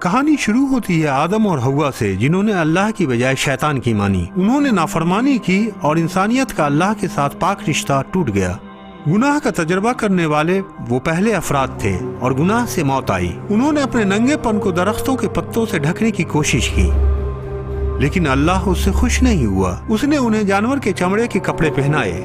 کہانی شروع ہوتی ہے آدم اور حوا سے، جنہوں نے اللہ کی بجائے شیطان کی مانی۔ انہوں نے نافرمانی کی اور انسانیت کا اللہ کے ساتھ پاک رشتہ ٹوٹ گیا۔ گناہ کا تجربہ کرنے والے وہ پہلے افراد تھے اور گناہ سے موت آئی۔ انہوں نے اپنے ننگے پن کو درختوں کے پتوں سے ڈھکنے کی کوشش کی، لیکن اللہ اس سے خوش نہیں ہوا۔ اس نے انہیں جانور کے چمڑے کے کپڑے پہنائے۔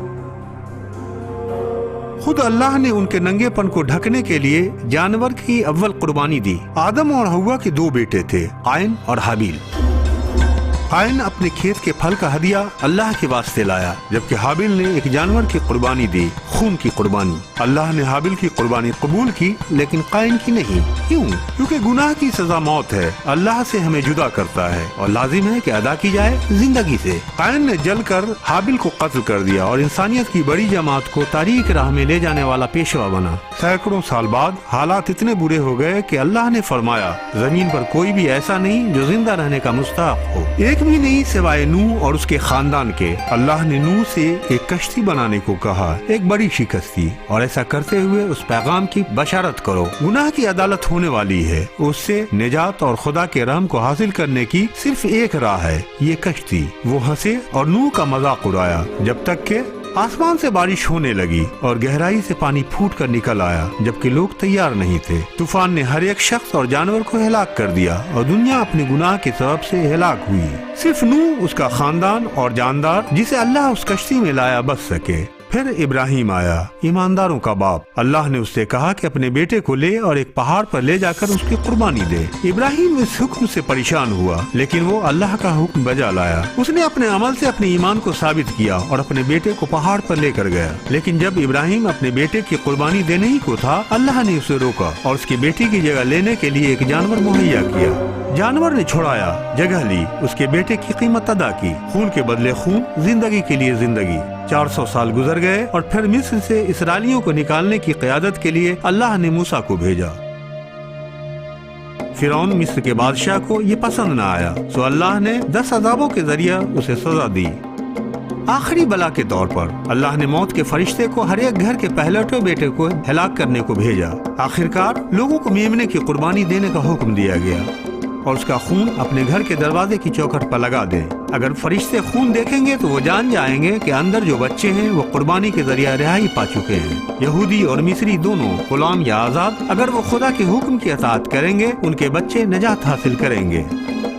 خود اللہ نے ان کے ننگے پن کو ڈھکنے کے لیے جانور کی اول قربانی دی۔ آدم اور حوا کے دو بیٹے تھے، قائن اور حابیل۔ قائن اپنے کھیت کے پھل کا ہدیہ اللہ کے واسطے لایا، جبکہ حابیل نے ایک جانور کی قربانی دی، خون کی قربانی۔ اللہ نے حابیل کی قربانی قبول کی لیکن قائن کی نہیں۔ کیوں؟ کیونکہ گناہ کی سزا موت ہے، اللہ سے ہمیں جدا کرتا ہے اور لازم ہے کہ ادا کی جائے زندگی سے۔ قائن نے جل کر حابیل کو قتل کر دیا اور انسانیت کی بڑی جماعت کو تاریک راہ میں لے جانے والا پیشوا بنا۔ سینکڑوں سال بعد حالات اتنے برے ہو گئے کہ اللہ نے فرمایا زمین پر کوئی بھی ایسا نہیں جو زندہ رہنے کا مستحق ہو، ایک بھی نہیں سوائے نوح اور اس کے خاندان کے۔ اللہ نے نوح سے ایک کشتی بنانے کو کہا، ایک بڑی سی کشتی، اور ایسا کرتے ہوئے اس پیغام کی بشارت کرو۔ گناہ کی عدالت ہونے والی ہے، اس سے نجات اور خدا کے رحم کو حاصل کرنے کی صرف ایک راہ ہے، یہ کشتی۔ وہ ہنسے اور نوح کا مذاق اڑایا جب تک کہ آسمان سے بارش ہونے لگی اور گہرائی سے پانی پھوٹ کر نکل آیا، جبکہ لوگ تیار نہیں تھے۔ طوفان نے ہر ایک شخص اور جانور کو ہلاک کر دیا اور دنیا اپنے گناہ کے سبب سے ہلاک ہوئی۔ صرف نوح، اس کا خاندان اور جاندار جسے اللہ اس کشتی میں لایا بچ سکے۔ پھر ابراہیم آیا، ایمانداروں کا باپ۔ اللہ نے اس سے کہا کہ اپنے بیٹے کو لے اور ایک پہاڑ پر لے جا کر اس کی قربانی دے۔ ابراہیم اس حکم سے پریشان ہوا، لیکن وہ اللہ کا حکم بجا لایا۔ اس نے اپنے عمل سے اپنے ایمان کو ثابت کیا اور اپنے بیٹے کو پہاڑ پر لے کر گیا۔ لیکن جب ابراہیم اپنے بیٹے کی قربانی دینے ہی کو تھا، اللہ نے اسے روکا اور اس کی بیٹی کی جگہ لینے کے لیے ایک جانور مہیا کیا۔ جانور نے چھڑایا، جگہ لی، اس کے بیٹے کی قیمت ادا کی۔ خون کے بدلے خون، زندگی کے لیے زندگی۔ 400 سال گزر گئے اور پھر مصر سے اسرائیلیوں کو نکالنے کی قیادت کے لیے اللہ نے موسیٰ کو بھیجا۔ فرعون مصر کے بادشاہ کو یہ پسند نہ آیا، سو اللہ نے 10 عذابوں کے ذریعہ اسے سزا دی۔ آخری بلا کے طور پر اللہ نے موت کے فرشتے کو ہر ایک گھر کے پہلوٹے بیٹے کو ہلاک کرنے کو بھیجا۔ آخرکار لوگوں کو میمنے کی قربانی دینے کا حکم دیا گیا اور اس کا خون اپنے گھر کے دروازے کی چوکھٹ پر لگا دیں۔ اگر فرشتے خون دیکھیں گے تو وہ جان جائیں گے کہ اندر جو بچے ہیں وہ قربانی کے ذریعہ رہائی پا چکے ہیں۔ یہودی اور مصری دونوں، غلام یا آزاد، اگر وہ خدا کے حکم کی اطاعت کریں گے ان کے بچے نجات حاصل کریں گے۔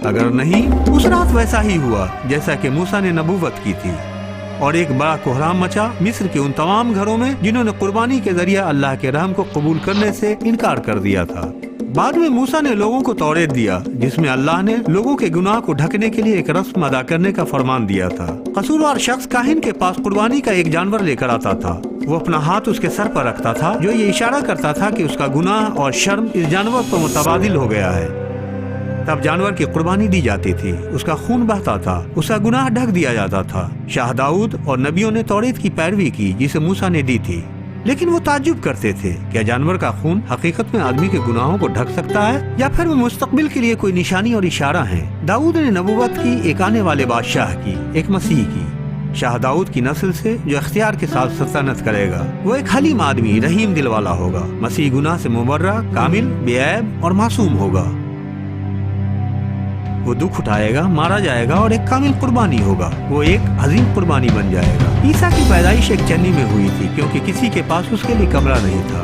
اگر نہیں، اس رات ویسا ہی ہوا جیسا کہ موسیٰ نے نبوت کی تھی، اور ایک بڑا کوہرام مچا مصر کے ان تمام گھروں میں جنہوں نے قربانی کے ذریعہ اللہ کے رحم کو قبول کرنے سے انکار کر دیا تھا۔ بعد میں موسیٰ نے لوگوں کو توریت دیا، جس میں اللہ نے لوگوں کے گناہ کو ڈھکنے کے لیے ایک رسم ادا کرنے کا فرمان دیا تھا۔ قصوروار شخص کاہن کے پاس قربانی کا ایک جانور لے کر آتا تھا۔ وہ اپنا ہاتھ اس کے سر پر رکھتا تھا، جو یہ اشارہ کرتا تھا کہ اس کا گناہ اور شرم اس جانور پر متبادل ہو گیا ہے۔ تب جانور کی قربانی دی جاتی تھی، اس کا خون بہتا تھا، اس کا گناہ ڈھک دیا جاتا تھا۔ شاہ داؤد اور نبیوں نے توریت کی پیروی کی جسے موسیٰ نے دی تھی، لیکن وہ تعجب کرتے تھے، کیا جانور کا خون حقیقت میں آدمی کے گناہوں کو ڈھک سکتا ہے، یا پھر وہ مستقبل کے لیے کوئی نشانی اور اشارہ ہے؟ داؤد نے نبوت کی ایک آنے والے بادشاہ کی، ایک مسیح کی، شاہ داؤد کی نسل سے، جو اختیار کے ساتھ سلطنت کرے گا۔ وہ ایک حلیم آدمی، رحیم دل والا ہوگا۔ مسیح گناہ سے مبرہ، کامل، بے عیب اور معصوم ہوگا۔ وہ دکھ اٹھائے گا، مارا جائے گا اور ایک کامل قربانی ہوگا۔ وہ ایک عظیم قربانی بن جائے گا۔ عیسیٰ کی پیدائش ایک چنی میں ہوئی تھی، کیونکہ کسی کے پاس اس کے لیے کمرہ نہیں تھا۔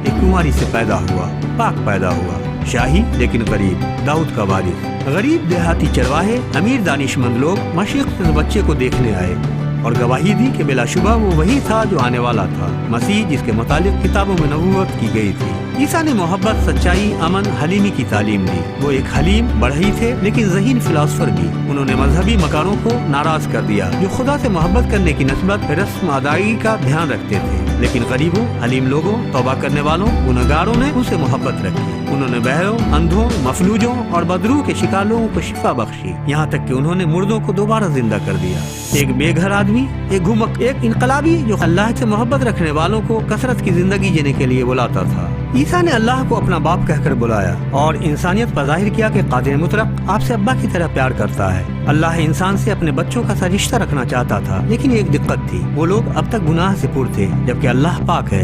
ایک کنواری سے پیدا ہوا، پاک پیدا ہوا، شاہی لیکن غریب، داؤد کا وارث۔ غریب دیہاتی چرواہے، امیر دانش مند لوگ مشرق سے اس بچے کو دیکھنے آئے اور گواہی دی کہ بلا شبہ وہ وہی تھا جو آنے والا تھا، مسیح جس کے متعلق کتابوں میں نبوت کی گئی تھی۔ عیسیٰ نے محبت، سچائی، امن، حلیمی کی تعلیم دی۔ وہ ایک حلیم بڑھئی تھے لیکن ذہین فلاسفر بھی۔ انہوں نے مذہبی مکاروں کو ناراض کر دیا جو خدا سے محبت کرنے کی نسبت رسم ادائیگی کا دھیان رکھتے تھے، لیکن غریبوں، حلیم لوگوں، توبہ کرنے والوں، گنہگاروں نے ان سے محبت رکھی۔ انہوں نے بہروں، اندھوں، مفلوجوں اور بدروح کے شکار لوگوں کو شفا بخشی، یہاں تک کہ انہوں نے مردوں کو دوبارہ زندہ کر دیا۔ ایک بے گھر آدمی، ایک گھمک، ایک انقلابی جو اللہ سے محبت رکھنے والوں کو کثرت کی زندگی جینے کے لیے بلاتا تھا۔ عیسیٰ نے اللہ کو اپنا باپ کہہ کر بلایا اور انسانیت پر ظاہر کیا کہ قادر مطلق آپ سے ابا کی طرح پیار کرتا ہے۔ اللہ انسان سے اپنے بچوں کا سا رشتہ رکھنا چاہتا تھا، لیکن ایک دقت تھی، وہ لوگ اب تک گناہ سے پر تھے، جبکہ اللہ پاک ہے۔